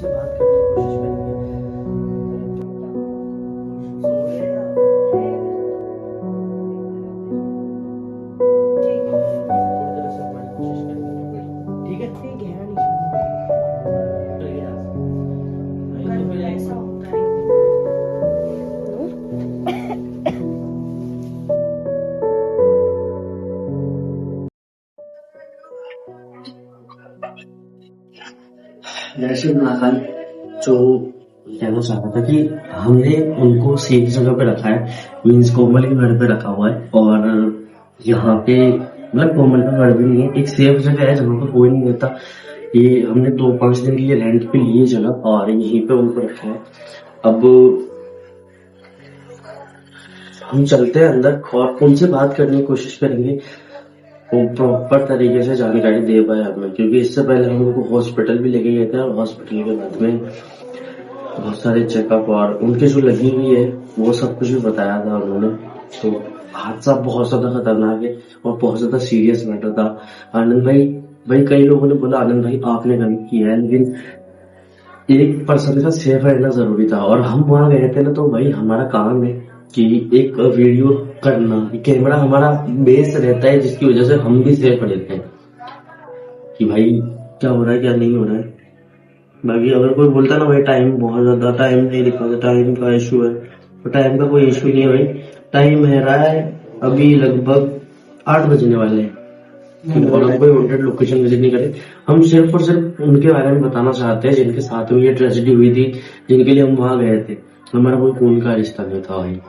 उनसे बात करने की कोशिश करेंगे। सो गए या? ठीक है, थोड़ी देर से हमारी कोशिश करेंगे। ठीक है, ठीक है, नहीं तो फिर ऐसा होता है। वैसे नाकान जो कहना चाह रहा था कि हमने उनको सेफ जगह पे रखा है, मीन्स कोमल के घर पे रखा हुआ है। और यहाँ पे मतलब कोमल का घर भी नहीं है, एक सेफ जगह है जहाँ पर कोई नहीं रहता। ये हमने 2-5 दिन के लिए रेंट पे लिए जगह और यहीं पे उनको रखा है। अब हम चलते हैं अंदर और उनसे बात करने की कोशिश करेंगे, वो प्रॉपर तरीके से जानकारी दे पाए हमें, क्योंकि इससे पहले हम उनको हॉस्पिटल भी लेके गए थे और हॉस्पिटल के बाद में बहुत सारे चेकअप और उनके जो लगी हुई है वो सब कुछ भी बताया था उन्होंने। तो हादसा बहुत ज्यादा खतरनाक है और बहुत ज्यादा सीरियस मैटर था। आनंद भाई कई लोगों ने बोला आनंद भाई आपने गलती की है, लेकिन एक पर्सन का सेफ रहना जरूरी था। और हम वहां गए थे ना, तो भाई हमारा काम है कि एक वीडियो करना, कैमरा हमारा बेस रहता है जिसकी वजह से हम भी सेफ रहते हैं कि भाई क्या हो रहा है क्या नहीं हो रहा है। बाकी अगर कोई बोलता ना भाई टाइम बहुत ज्यादा टाइम नहीं दिखाता, टाइम का इशू है, तो टाइम का कोई इशू नहीं है भाई। टाइम है रहा है अभी लगभग 8 बजने वाले हैं और हम कोई वांटेड लोकेशन विजिट नहीं करे। हम सिर्फ और सिर्फ उनके बारे में बताना चाहते हैं जिनके साथ में ये ट्रेजेडी हुई थी, जिनके लिए हम वहां गए थे। हमारा कोई खून का रिश्ता नहीं था भाई,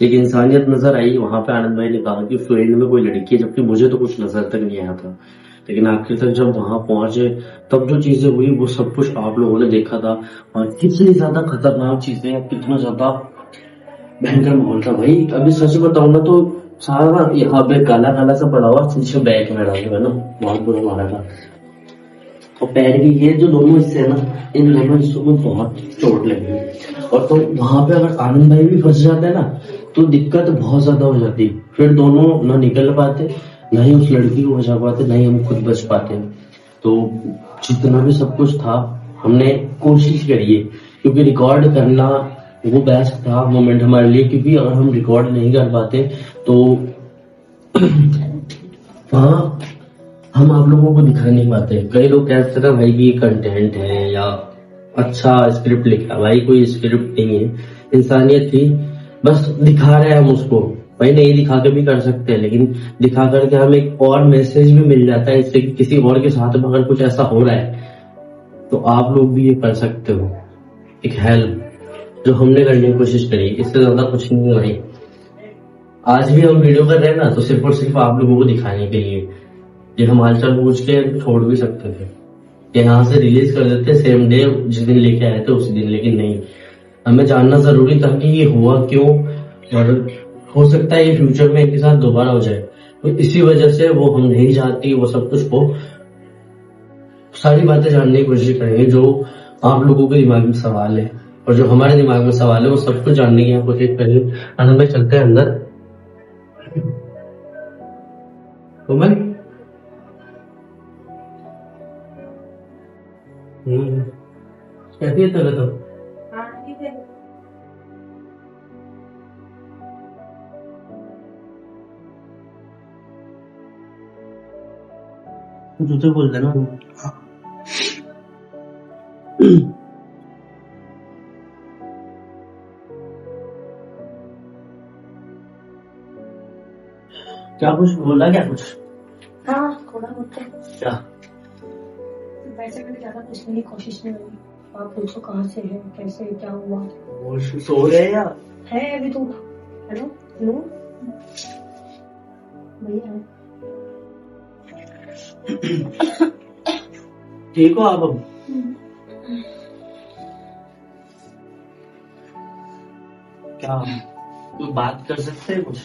एक इंसानियत नजर आई वहां पे। आनंद भाई ने कहा कि फ्रेंड में कोई लड़की है, जबकि मुझे तो कुछ नजर तक नहीं आया था। लेकिन आखिर तक जब वहां पहुंचे तब जो चीजें हुई वो सब कुछ आप लोगों ने देखा था। और कितनी ज्यादा खतरनाक चीजें, कितना ज्यादा भयंकर माहौल था भाई। अभी सच बताऊं ना तो सारा यहाँ पे काला काला सा पड़ा हुआ नीचे बैग में डाल है ना, बहुत बुरा मारा था। और पैर की ये जो दोनों हिस्से है ना, इन दोनों हिस्सों में बहुत चोट लगी। और तो वहां पे अगर आनंद भाई भी फंस जाते ना तो दिक्कत बहुत ज्यादा हो जाती। फिर दोनों ना निकल पाते, ना ही उस लड़की को बचा पाते, ना ही हम खुद बच पाते। तो जितना भी सब कुछ था हमने कोशिश करी है, क्योंकि रिकॉर्ड करना वो बेस्ट था मोमेंट हमारे लिए। क्योंकि अगर हम रिकॉर्ड नहीं कर पाते तो वहाँ हम आप लोगों को दिखा नहीं पाते। कई लोग कहते थे भाई ये कंटेंट है या अच्छा स्क्रिप्ट लिखा, भाई कोई स्क्रिप्ट नहीं है, इंसानियत थी। बस दिखा रहे हैं हम उसको, भाई नहीं दिखा के भी कर सकते हैं, लेकिन दिखा करके हमें एक और मैसेज भी मिल जाता है इससे कि किसी और के साथ में अगर कुछ ऐसा हो रहा है तो आप लोग भी ये कर सकते हो। एक हेल्प जो हमने करने की कोशिश करी, इससे ज्यादा कुछ नहीं है भाई। आज भी हम वीडियो कर रहे हैं ना तो सिर्फ और सिर्फ आप लोगों को दिखाने के लिए। ये हम हालचाल पूछ के छोड़ भी सकते थे, यहाँ से रिलीज कर देते सेम डे जिस दिन लेके आए थे उसी दिन, लेकिन नहीं, हमें जानना जरूरी था कि ये हुआ क्यों और हो सकता है ये फ्यूचर में इनके साथ दोबारा हो जाए। तो इसी वजह से वो हम नहीं चाहती वो सब कुछ हो। सारी बातें जानने की कोशिश करेंगे जो आप लोगों के दिमाग में सवाल है और जो हमारे दिमाग में सवाल है वो सब कुछ जानने की कोशिश करेंगे। आनंद भाई चलते हैं अंदर। कोमल कैसी है तबीयत? तो हाँ ठीक है। तुझे बोल देना। क्या कुछ बोला क्या कुछ? हाँ थोड़ा बहुत है। क्या? वैसे मैंने ज्यादा पूछने की कोशिश नहीं करी। आप पूछो कहाँ से है, कैसे, क्या हुआ वो सो गए या? है अभी तो। हेलो हेलो भैया। ठीक हो आप अब? क्या कोई बात कर सकते हैं कुछ?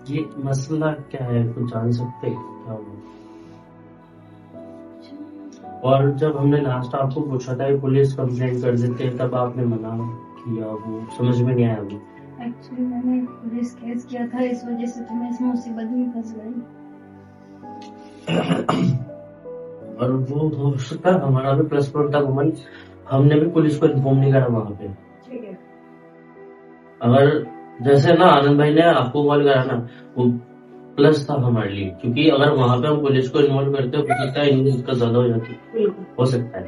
ये मसला क्या है, कुछ जान सकते हैं क्या हुआ? और जब हमने लास्ट आपको पूछा था पुलिस कंप्लेंट कर देते हैं तब आपने मना किया, वो समझ में नहीं आया अभी। एक्चुअली मैंने पुलिस केस किया था, इस वजह से तो मैं इस मुसीबत में फंस गई। और वो हो सकता है हमारा भी प्लस पॉइंट था घुमन, हमने भी पुलिस को इन्फॉर्म नहीं करा वहां पे। ठीक है। अगर जैसे ना आनंद भाई ने आपको कॉल करा ना, वो प्लस था हमारे लिए, क्योंकि अगर वहां पे हम पुलिस को इन्वॉल्व करते हो सकता है इनकी दिक्कत ज्यादा हो जाती, बिल्कुल। हो सकता है।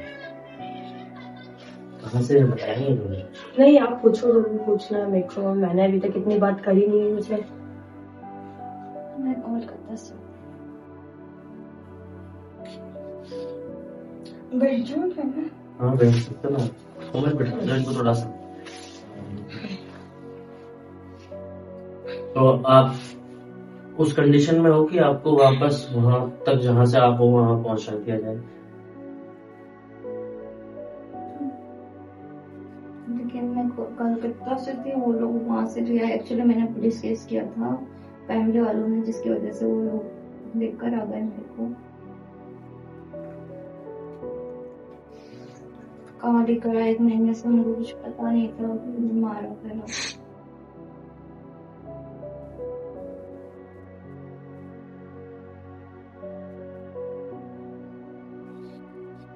कहाँ से बताएंगे तुम्हें? नहीं, आप पूछो, जो भी पूछना है मेरे को, मैंने अभी तक इतनी बात करी नहीं है उससे। मैं कॉल करता हूँ। बैठ जाओ क्या? हाँ बैठ सकते ना, तो मैं बैठा दो इनको थोड़ा सा। तो आप उस कंडीशन में हो कि आपको वापस वहां तक जहां से आप हो वहां पहुंचा दिया जाए? लेकिन मैं कलकत्ता से थी, वो लोग वहां से जो है, एक्चुअली मैंने पुलिस केस किया था फैमिली वालों ने, जिसकी वजह से वो लोग लेकर आ गए मेरे को। कहाँ लेकर आए, 1 महीने से मुझे कुछ पता नहीं था, मारा पहला।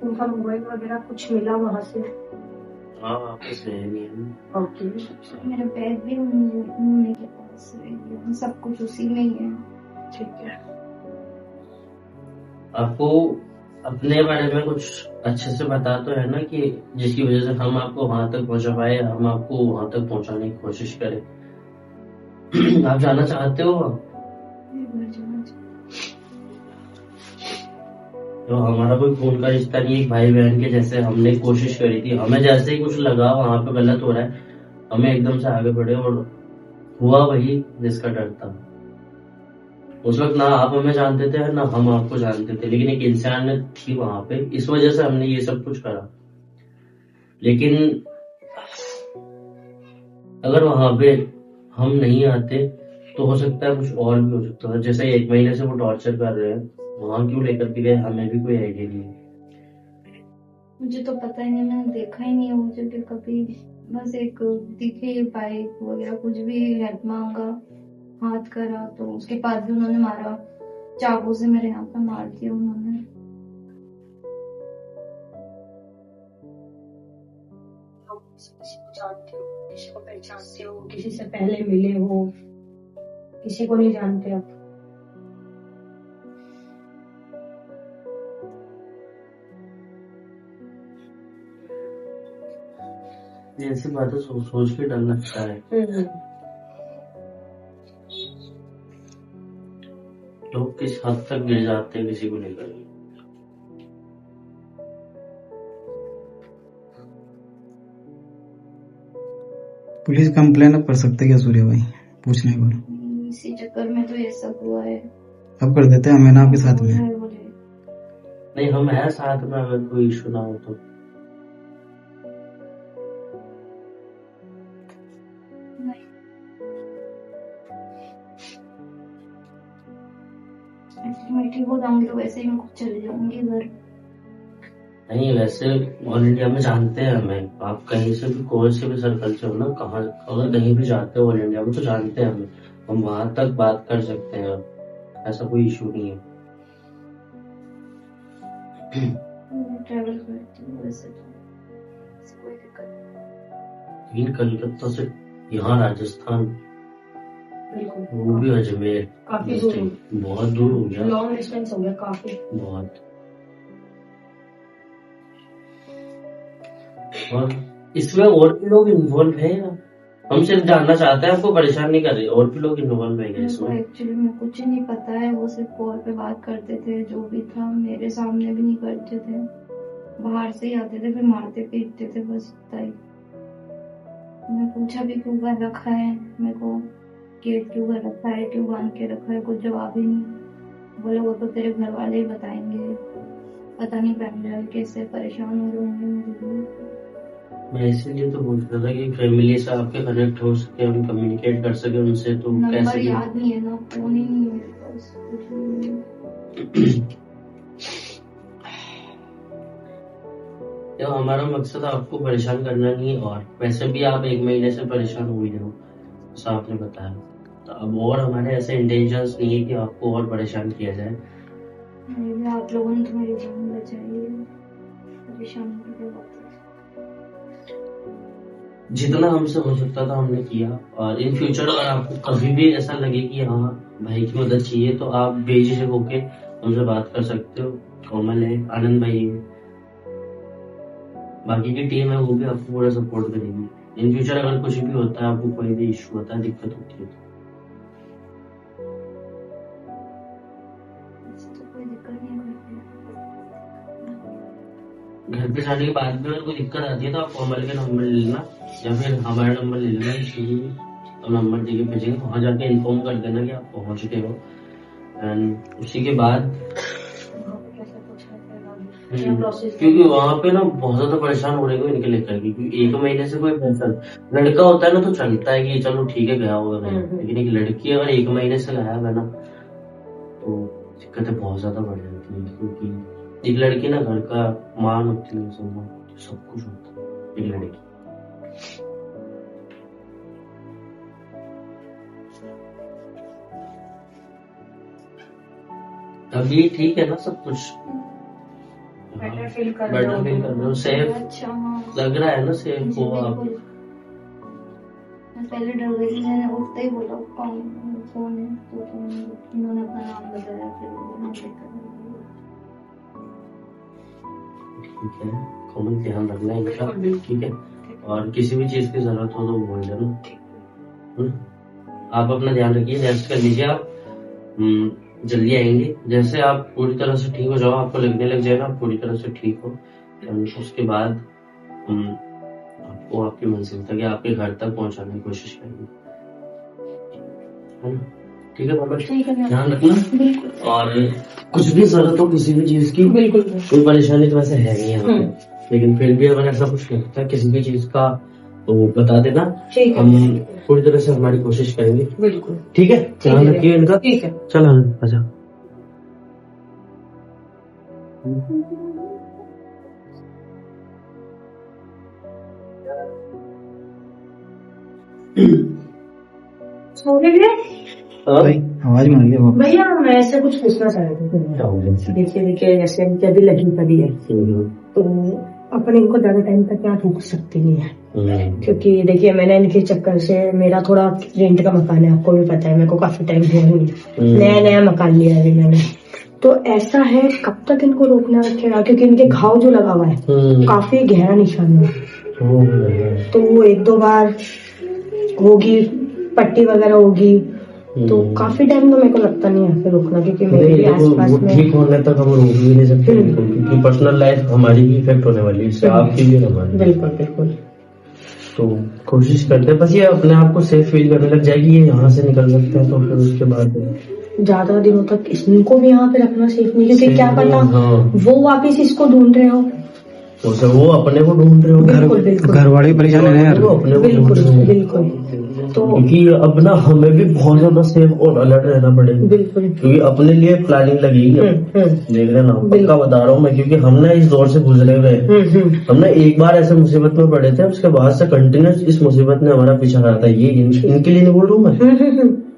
उनका मोबाइल वगैरह कुछ मिला वहां से? हाँ वापस ले नहीं है। ओके। मेरा बैग भी उन्हीं के पास रह गया, सब कुछ उसी में ही है। ठीक है। आपको अपने बारे में कुछ अच्छे से बता तो है ना, कि जिसकी वजह से हम आपको वहां तक पहुंचा पाए, हम आपको वहां तक पहुंचाने की कोशिश करें। आप जाना चाहते हो? तो हमारा कोई खून का रिश्ता नहीं है, भाई बहन के जैसे हमने कोशिश करी थी, हमें जैसे ही कुछ लगा वहां पे गलत हो रहा है, हमें एकदम से आगे बढ़े और हुआ वही जिसका डर था। उस वक्त ना आप हमें जानते थे ना हम आपको जानते थे, लेकिन एक इंसान थी वहां पे, इस वजह से हमने ये सब कुछ करा। लेकिन अगर वहां पे हम नहीं आते तो हो सकता है कुछ और भी हो सकता था। जैसे 1 महीने से वो टॉर्चर कर रहे हैं, वहां क्यों लेकर के गए हमें भी कोई आइडिया नहीं है। मुझे तो पता ही नहीं, मैंने देखा ही नहीं है मुझे कि कभी, बस एक दिखे बाइक वगैरह, कुछ भी हेल्प मांगा, हाथ करा, तो उसके बाद भी उन्होंने मारा, चाकू से मेरे यहाँ पे मार दिया उन्होंने। किसी को जानते हो, किसी को पहचानते हो, किसी से पहले मिले हो, किसी को नहीं जानते आप? ऐसी बातें सोच सोच के डर लगता है। लोग किस हद तक गिर जाते हैं किसी को लेकर। पुलिस कंप्लेन अब कर सकते क्या सूर्य भाई, पूछने पर? इसी चक्कर में तो ये सब हुआ है। अब कर देते हमें ना आपके साथ में। नहीं हम है साथ में, अगर कोई इशू ना हो तो। मैं ठीक हो जाऊंगी तो वैसे ही मैं खुद चले जाऊंगी घर। नहीं वैसे ऑल इंडिया में जानते हैं हमें, आप कहीं से भी कोई से भी सर्कल से हो ना, कहाँ अगर कहीं भी जाते हो ऑल इंडिया में तो जानते हैं हमें, हम वहां तक बात कर सकते हैं, ऐसा कोई इशू नहीं है। ट्रैवल करती हूँ वैसे तो कोई दिक्कत नहीं। लेकिन कलकत्ता से यहाँ राजस्थान, बिल्कुल, वो भी अजमेर, काफी दूर, बहुत दूर हो गया, लॉन्ग डिस्टेंस हो गया काफी बहुत। और इसमें और भी लोग इन्वॉल्व हैं, हम सिर्फ जानना चाहते हैं, आपको परेशान नहीं कर रहे, और भी लोग इन्वॉल्व हैं इसमें? एक्चुअली में कुछ नहीं पता है, वो सिर्फ कॉल पे बात करते थे, जो भी था मेरे सामने भी नहीं करते थे, बाहर से ही आते थे, फिर मारते पीटते थे, बस इतना ही। मैं पूछा भी क्यों कर रखा है, मेरे को गेट क्यों कर रखा है, क्यों बांध के रखा है, कुछ जवाब ही नहीं। बोले वो तो तेरे घर वाले ही बताएंगे, पता नहीं फैमिली कैसे परेशान हो रहे होंगे मुझे। मैं इसीलिए तो बोल रहा था कि फैमिली से आपके कनेक्ट हो सके, हम कम्युनिकेट कर सके उनसे, तो नंबर याद नहीं है ना, फोन ही नहीं है मेरे पास, कुछ नहीं है। तो हमारा मकसद आपको परेशान करना नहीं है, और वैसे भी आप 1 महीने से परेशान हुए हो, जैसा आपने बताया, तो अब और हमारे ऐसे इंटेंशंस नहीं है कि आपको और परेशान किया जाए। मेरे आप लोगों ने तो मेरी जान बचाई है, परेशान करके बात। जितना हमसे हो सकता था हमने किया, और इन फ्यूचर अगर आपको कभी भी ऐसा लगे कि हाँ भाई की मदद चाहिए तो आप बेझिझक होके हमसे बात कर सकते हो। कोमल है, आनंद भाई है, बाकी की टीम है, वो भी आपको पूरा सपोर्ट करेगी। इन फ्यूचर अगर कुछ भी होता है, आपको कोई भी इशू होता है, दिक्कत होती है तो कोई दिक्कत नहीं है घर पे जाने के बाद भी अगर कोई दिक्कत आती है तो आप कोमल के नंबर ले लेना या फिर हमारा नंबर ले लेना, किसी भी तो नंबर देके भेजेंगे, वहां जाके इन्फॉर्म कर देना कि आप पहुंच चुके हो। एंड उसी के बाद क्योंकि वहां पे ना बहुत ज्यादा परेशान होने को इनके लेकर के, क्योंकि 1 महीने से कोई पैसा, लड़का होता है ना तो चलता है कि चलो ठीक है गया होगा कहीं, लेकिन एक लड़की अगर 1 महीने से गायब है ना तो दिक्कतें बहुत ज्यादा बढ़ जाती है। क्योंकि एक लड़की ना घर का मान होती है, सब कुछ होता है एक लड़की। अभी ठीक है ना सब कुछ, बेटर फील कर बेटर फील कर रहे हो, सेफ अच्छा। हाँ लग रहा है ना, सेफ हो आप। बिल्कुल। मैं पहले डर गई थी, मैंने उठते ही बोला कौन फोन है, तो उन्होंने अपना नाम बताया, फिर मैंने चेक करा। ठीक है, कॉमन ध्यान रखना है इनका, ठीक है, और किसी भी चीज की जरूरत हो तो बोल देना। आप अपना ध्यान रखिए, रेस्ट कर लीजिए आप, जल्दी आएंगे। जैसे आप पूरी तरह से ठीक हो जाओ, आपको लगने लग जाए ना आप पूरी तरह से ठीक हो, उसके बाद आपको आपकी मंजिल तक या आपके घर तक पहुंचाने की कोशिश करेंगे, है ना? ठीक है बाबा, ध्यान रखना। और कुछ भी जरूरत हो किसी भी चीज की, बिल्कुल कोई परेशानी तो वैसे है नहीं है, लेकिन फिर भी अगर ऐसा कुछ लगता है किसी भी चीज का तो बता देना, ठीक है, हम पूरी तरह से हमारी कोशिश करेंगे। बिल्कुल ठीक है, ध्यान रखिए इनका। ठीक है। चलो आजा। भाई आवाज मार गया वो। भैया मैं ऐसे कुछ पूछना चाह रही थी। देखिए जैसे इनकी अभी लगी पड़ी है तो अपन इनको ज्यादा टाइम तक यहाँ रोक सकते नहीं है, क्योंकि देखिए मैंने इनके चक्कर से, मेरा थोड़ा रेंट का मकान है, आपको भी पता है, मेरे को काफी टाइम हुआ नहीं, नया मकान लिया है मैंने। तो ऐसा है कब तक इनको रोकना रखेगा, क्योंकि इनके घाव जो लगा हुआ है काफी गहरा निशान है, तो वो 1-2 बार होगी, पट्टी वगैरह होगी, तो काफी टाइम तो मेरे को लगता नहीं है फिर रुकना, क्योंकि मेरे भी आसपास में ठीक होने तक हम रोक भी नहीं सकते, क्योंकि पर्सनल लाइफ हमारी भी इफेक्ट होने वाली है, इससे आपकी भी हमारी। बिल्कुल बिल्कुल। तो कोशिश करते हैं, बस ये अपने आप को सेफ फील करने लग जाएगी, ये यहाँ से निकल सकते हैं, तो फिर उसके बाद ज्यादा दिनों तक इनको भी यहाँ पे रखना सेफ नहीं, क्योंकि क्या पता वो वापिस इसको ढूंढ रहे हो, तो वो अपने को ढूंढ रहे हो, घर वाले परेशान है यार, बिल्कुल बिल्कुल। तो क्योंकि अब ना हमें भी बहुत ज्यादा सेफ और अलर्ट रहना पड़ेगा, बिल्कुल, क्योंकि अपने लिए प्लानिंग लगेगी। देख रहे ना, पक्का बता रहा हूँ मैं, क्योंकि हमने इस दौर से गुजरे हुए, हमने एक बार ऐसे मुसीबत में पड़े थे, उसके बाद से कंटिन्यूस इस मुसीबत ने हमारा पीछा करा था। ये इनके लिए नहीं बोल रहा हूँ मैं,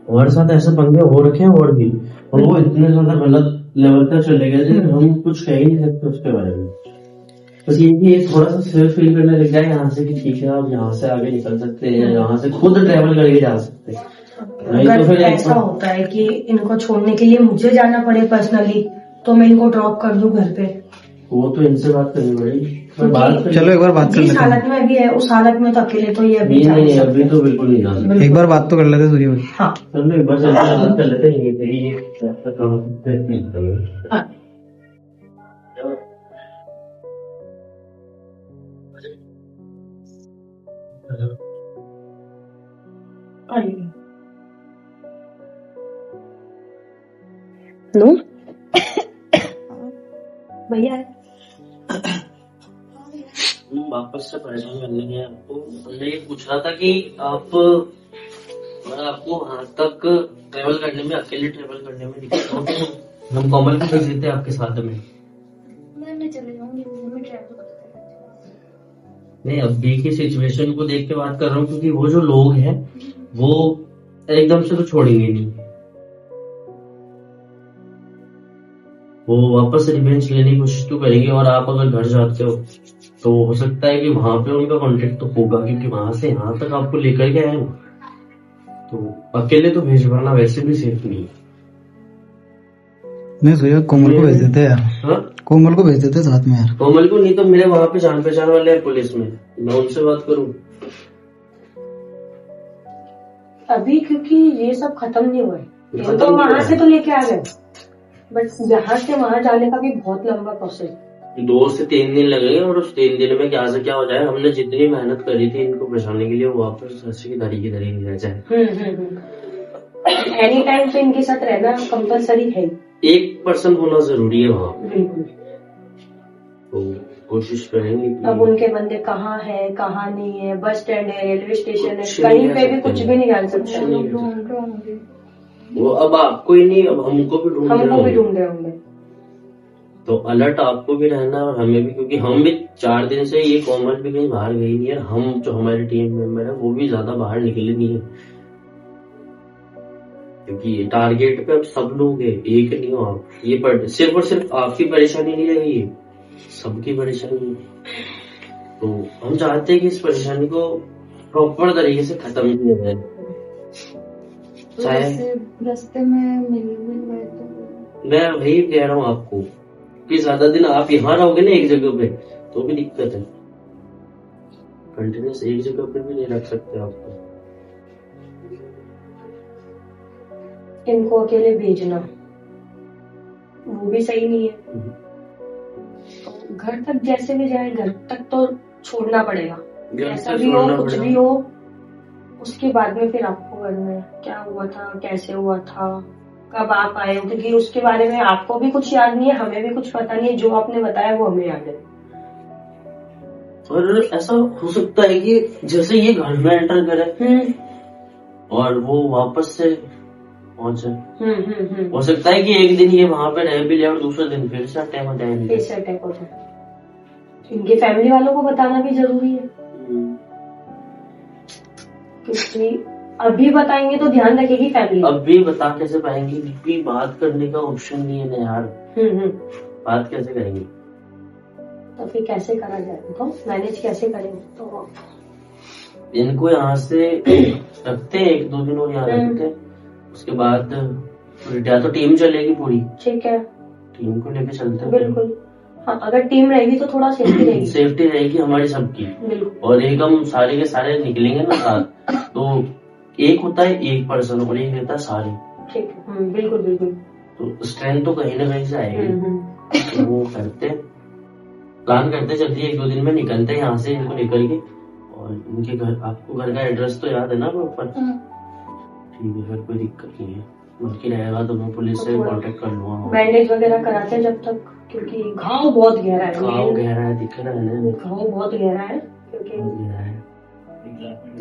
हमारे साथ ऐसे पंगे हो रखे हैं और भी, और वो इतने ज्यादा गलत लेवल तक चले गए थे, हम कुछ कह ही नहीं सकते उसके बारे में। बस ये थोड़ा सा सेफ फील करने लग जाए यहाँ से कि ठीक है आप यहाँ से आगे निकल सकते हैं, यहाँ से खुद ट्रेवल करके जा सकते हैं। नहीं तो फिर ऐसा होता है कि इनको छोड़ने के लिए मुझे जाना पड़े पर्सनली, तो मैं इनको ड्रॉप कर दूं घर पे, वो तो इनसे बात करनी पड़ेगी। चलो एक बार बात कर जिस लेते हालत में अभी है उस हालत में तो अकेले तो ये अभी नहीं, अभी तो बिल्कुल नहीं जा सकते। हैं, एक बार बात तो कर लेते सूर्य भाई। हाँ चलो एक बार बात कर लेते हैं। नो भैया वापस से परेशान करने के आपको, मैं ये पूछ रहा था कि आप अगर आपको वहां तक ट्रेवल करने में, अकेले ट्रेवल करने में दिक्कत हो तो हम कोमल को भेज देते हैं आपके साथ में। मैं चले जाऊंगी, मैं ट्रैवल नहीं, अभी की सिचुएशन को देख के बात कर रहा हूँ, क्योंकि वो जो लोग हैं वो एकदम से तो छोड़ेंगे नहीं। वो वापस रिवेंज लेने की कोशिश तो करेंगे। और आप अगर घर जाते हो तो हो सकता है कि वहां पे उनका कांटेक्ट तो होगा, क्योंकि वहां से यहाँ तक आपको लेकर के आए हो, तो अकेले तो भेजवाना वैसे भी सेफ नहीं है। नहीं सूर्या, कोमल को भेज देते यार। हाँ, कोमल को भेज देते साथ में यार। कोमल को नहीं तो मेरे वहां पे जान पहचान वाले हैं पुलिस में, मैं उनसे बात करूं। अभी क्योंकि ये सब खत्म नहीं हुआ है, खत्म ये तो नहीं वहां हुआ से है। तो लेके आ गए, बट यहाँ से वहां जाने का भी बहुत लंबा प्रोसेस। 2 से 3 दिन लगेंगे, और उस 3 दिन में क्या से क्या हो जाए। हमने जितनी मेहनत करी थी इनको बचाने के लिए, वो वापस ऐसी की धरी नहीं रह जाए। एनी टाइम तो इनके साथ रहना कंपलसरी है। एक पर्सन होना जरूरी है वहाँ, बिल्कुल। तो कोशिश करेंगे कि अब उनके बंदे कहाँ है कहाँ नहीं है, बस स्टैंड है, रेलवे स्टेशन है, कुछ कहीं नहीं पे भी कह कुछ सकते। भी नहीं जान कुछ सकते। नहीं। ढूंढ रहे होंगे। वो अब आपको ही नहीं, अब हमको भी ढूंढ रहे हमको भी होंगे। ढूंढ रहे होंगे। तो अलर्ट आपको भी रहना है और हमें भी, क्योंकि हम भी 4 दिन से, ये कोमल भी कहीं बाहर गई नहीं है, हम जो हमारी टीम मेंबर है वो भी ज्यादा बाहर निकले नहीं है, क्योंकि टारगेट पे अब सब लोग है, एक नहीं हो आप। ये सिर्फ और सिर्फ आपकी परेशानी नहीं रही है, सबकी परेशानी है। तो हम चाहते हैं कि इस परेशानी को प्रॉपर तरीके से खत्म किया जाए। तो चाहे जैसे रास्ते में मिल गए तो मैं वही कह रहा हूँ आपको कि ज्यादा दिन आप यहाँ रहोगे ना एक जगह पे तो भी दिक्कत है, कंटिन्यूस एक जगह पे भी नहीं रख सकते आपको। इनको अकेले भेजना वो भी सही नहीं है। तो घर तक जैसे भी जाए, घर तक तो छोड़ना पड़ेगा, ऐसा भी हो कुछ भी हो। उसके बाद में फिर आपको करना है क्या हुआ था, कैसे हुआ था, कब आप आए हो, क्योंकि उसके बारे में आपको भी कुछ याद नहीं है, हमें भी कुछ पता नहीं है। जो आपने बताया वो हमें याद है। और ऐसा हो सकता है कि जैसे ये घर में एंटर करे और वो वापस से पहुंचे, हो सकता है कि एक दिन ये वहां पे रह भी ले और दूसरे दिन फिर से अटैक हो जाए। फिर से अटैक हो जाए। इनके फैमिली वालों को बताना भी जरूरी है, क्योंकि अभी बताएंगे तो ध्यान रखेगी फैमिली। अब भी बता कैसे पाएंगे, क्योंकि बात करने का ऑप्शन नहीं है ना यार। बात कैसे करेंगे, तो फिर कैसे करा जाए, तो मैनेज कैसे करेंगे। तो इनको यहाँ से रखते हैं 1-2 दिन और यहाँ रखते हैं, उसके बाद या तो टीम चलेगी पूरी, ठीक है, टीम को लेके चलते हैं। बिल्कुल हाँ, अगर टीम रहेगी तो थोड़ा सेफ्टी रहेगी, सेफ्टी रहेगी हमारी सबकी। बिल्कुल। और एक हम सारे के सारे निकलेंगे ना साथ, तो एक होता है एक पर्सन और एक रहता है सारे, ठीक है। बिल्कुल बिल्कुल। तो स्ट्रेंथ तो कहीं ना कहीं से आएगी। तो वो करते प्लान करते जल्दी 1-2 दिन में निकलते हैं यहाँ से इनको लेकर के। और इनके घर, आपको घर का एड्रेस तो याद है ना प्रॉपर? ठीक है, फिर कोई दिक्कत नहीं है, उनकी रहेगा तो मैं पुलिस से कांटेक्ट कर लूंगा। बैंडेज वगैरह कराते हैं जब तक, क्योंकि घाव बहुत गहरा है। घाव गहरा है, दिख रहा है ना, घाव बहुत गहरा है, क्योंकि गहरा है,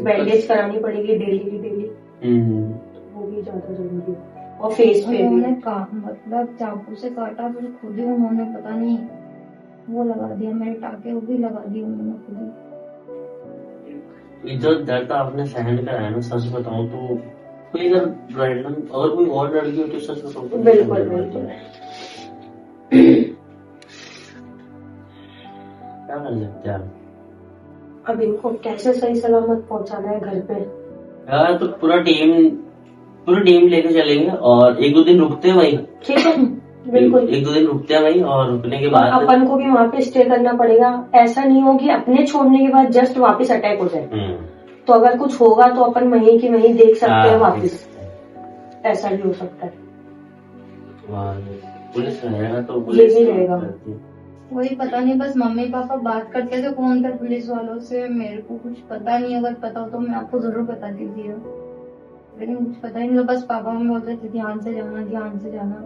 बैंडेज करानी पड़ेगी डेली की डेली, वो भी ज्यादा जरूरी है। और फेस पे उन्होंने मतलब चाकू से काटा, फिर खुद ही उन्होंने पता नहीं वो लगा दिया, मेरे टाके वो भी लगा दिए उन्होंने खुद ही। जो दर्द आपने सहन कराया ना, सच बताऊं तो कोई अगर रैंडम और कोई और लड़की हो तो सच बताऊं तो बिल्कुल बिल्कुल। क्या कर सकते हैं आप? अब इनको कैसे सही सलामत पहुंचाना है घर पे यार, तो पूरी टीम लेके चलेंगे और 1-2 दिन रुकते हैं भाई, ठीक है, बिल्कुल। 1-2 दिन रुकते हैं भाई, और रुकने के और बाद अपन को भी वहाँ पे स्टे करना पड़ेगा। ऐसा नहीं हो कि अपने छोड़ने के बाद जस्ट वापस अटैक हो जाए। तो अगर कुछ होगा तो अपन वहीं की वहीं देख सकते हैं वापस, ऐसा भी हो सकता है। पुलिस रहेगा तो ये भी रहेगा। वही पता नहीं, बस मम्मी पापा बात करते थे फोन पे पुलिस वालों से, मेरे को कुछ पता नहीं, अगर पता हो तो मैं आपको जरूर बता दीजिए, लेकिन कुछ पता ही नहीं। तो बस पापा मम्मी बोलते थे ध्यान से जाना, ध्यान से जाना।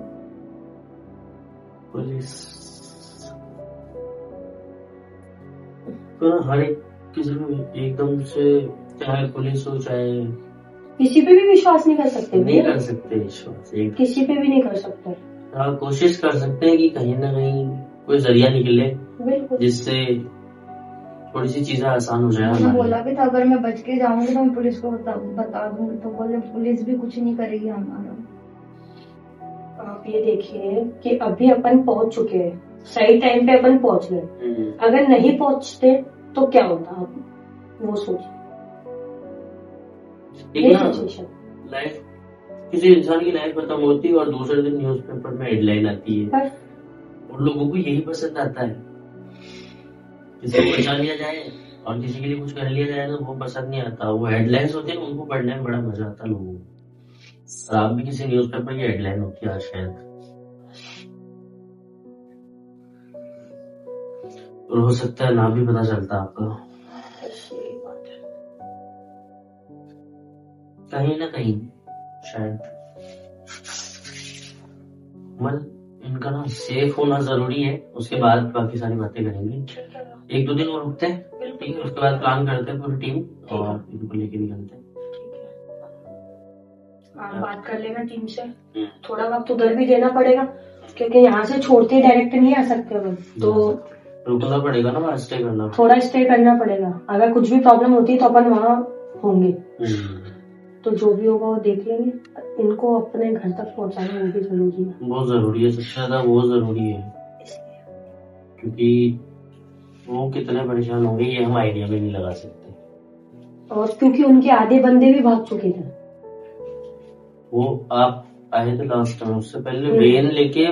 पुलिस तो ना हर एक किसी को एकदम से, चाहे पुलिस हो चाहे, किसी पे भी विश्वास नहीं कर सकते, नहीं कर सकते विश्वास, किसी पे भी नहीं कर सकते। आप कोशिश कर सकते हैं कि कहीं ना कहीं कोई जरिया निकले, बिल्कुल, जिससे थोड़ी सी चीजें आसान हो जाए मैंने हमारी। बोला भी था अगर मैं बच के जाऊंगी तो मैं पुलिस को बता दूंगी, तो बोले पुलिस भी कुछ नहीं करेगी हमारा। आप ये देखिए कि अभी अपन पहुंच चुके हैं, सही टाइम पे अपन पहुंच गए। अगर नहीं पहुंचते तो क्या होता, आप वो सोचिए। ये सिचुएशन, लाइफ, किसी इंसान की लाइफ खत्म होती है और दूसरे दिन न्यूज़पेपर में हेडलाइन आती है। और लोगों को यही पसंद आता है, किसी को बचा लिया जाए और किसी के लिए कुछ कर लिया जाए तो वो पसंद नहीं आता। वो हेडलाइंस होती है, उनको पढ़ने में बड़ा मजा आता है लोगों को। और आप भी किसी न्यूज़पेपर की हेडलाइन होती है आज शायद, और हो सकता है नाम भी पता चलता आपका कहीं ना कहीं शायद। इनका ना सेफ होना जरूरी है, उसके बाद बाकी सारी बातें करेंगे। 1-2 दिन और रुकते हैं, ठीक है, उसके बाद प्लान करते हैं पूरी टीम और इनको लेके निकलते हैं। आप बात कर लेना टीम से, थोड़ा वक्त उधर भी देना पड़ेगा क्योंकि यहाँ से छोड़ते डायरेक्ट नहीं आ सकते हम, तो रुकना पड़ेगा ना, वहाँ स्टे करना, थोड़ा स्टे करना पड़ेगा। अगर कुछ भी प्रॉब्लम होती है तो अपन वहाँ होंगे, तो जो भी होगा वो देख लेंगे। इनको अपने घर तक पहुँचाना वो भी जरूरी है, बहुत जरूरी है, सबसे ज्यादा वो जरूरी है, क्योंकि वो कितने परेशान होंगे ये हम आइडिया भी नहीं लगा सकते। और क्योंकि उनके आधे बंदे भी भाग चुके थे। वो आप आए थे लास्ट टाइम, उससे पहले वेन लेके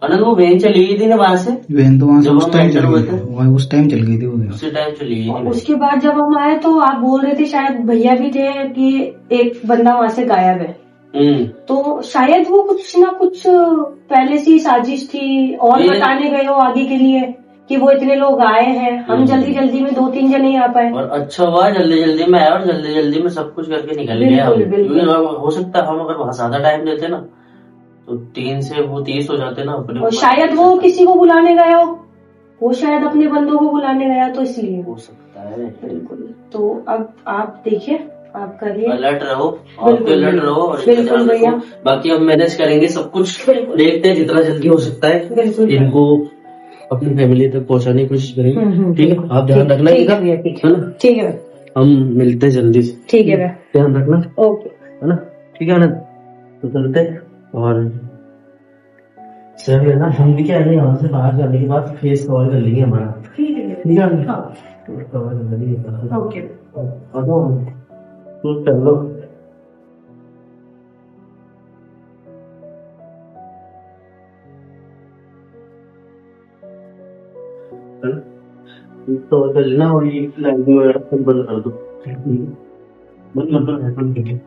अनंत, वो वेन चली गई थी ना वहां से। वेन तो वहां से जब उस हम टाइम enter चल हुए गई थे, थी, वही उस टाइम चल गई थी वो। उसी टाइम चली गई और थी। उसके बाद जब हम आए तो आप बोल रहे थे, शायद भैया भी थे, कि एक बंदा वहां से गायब है। तो शायद वो कुछ ना कुछ पहले से ही साजिश थी, और बताने गए हो आगे के लिए कि वो इतने लोग आए हैं, हम जल्दी जल्दी में 2-3 जने आ पाए। और अच्छा हुआ जल्दी जल्दी में आया और जल्दी जल्दी में सब कुछ करके निकल गए हम। क्योंकि हो सकता है हम अगर वहां ज्यादा टाइम देते ना तो 3 से वो 30 हो जाते ना अपने। और शायद वो किसी को बुलाने गया हो, वो शायद अपने बंदों को बुलाने गया, तो इसलिए हो सकता है। बिल्कुल। तो अब आप देखिए, आप करिए, अलर्ट रहो, आप अलर्ट रहो और बिल्कुल भैया। बाकी हम मैनेज करेंगे सब कुछ, देखते हैं जितना जल्दी हो सकता है इनको अपनी फैमिली तक पहुंचाने की कोशिश करेंगे। ठीक है, आप ध्यान रखना, ठीक है भैया, ठीक है, हम मिलते हैं जल्दी से। ठीक है भैया, ध्यान रखना, ओके, है ना। ठीक है आनंद, तो चलते हैं। और सर है ना, हम भी क्या है यहाँ से बाहर जाने के बाद फेस कवर कर लेंगे हमारा। ठीक है, ठीक है, हाँ, ओके, तो चलो। तो कर लेना, और ये लाइट वगैरह सब बंद कर दो, बंद कर दो।